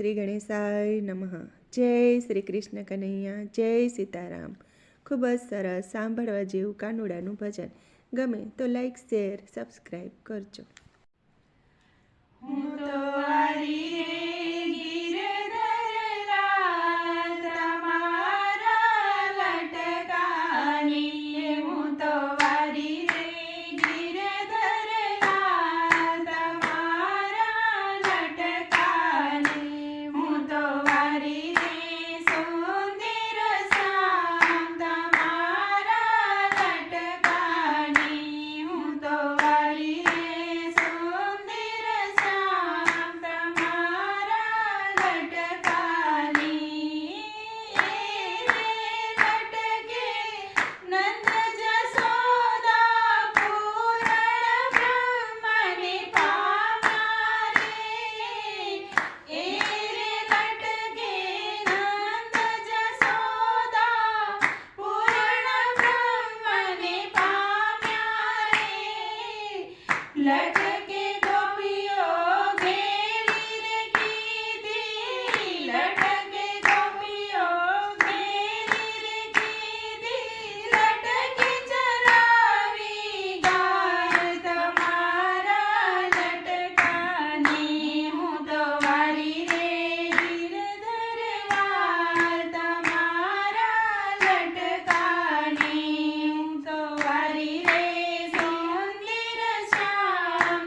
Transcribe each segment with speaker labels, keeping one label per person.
Speaker 1: શ્રી ગણેશાય નમઃ. જય શ્રી કૃષ્ણ કનૈયા, જય સીતારામ. ખૂબ જ સરસ સાંભળવા જેવું કાનુડાનું ભજન. ગમે તો લાઈક, શેર, સબસ્ક્રાઈબ કરજો.
Speaker 2: હું તો વારી રે ગિરધરલા તમારા લટકાની, હું તો વારી રે ગિરધરલા તમારા લટકાની, હું તો વારી રે સુંદર શ્યામ તમારા લટકાની, હું તો વારી રે લટકે ગોપીઓ ઘેરી રે કીધી, લટકે ગોપીઓ ઘેરી રે કીધી, લટકે ચરાવી ગાય તમારા લટકાની, હું તો વારી રે ગિરધરવાલ તમારા લટકાની, હું તો વારી રે સુંદર શ્યામ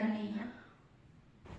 Speaker 2: કનૈયા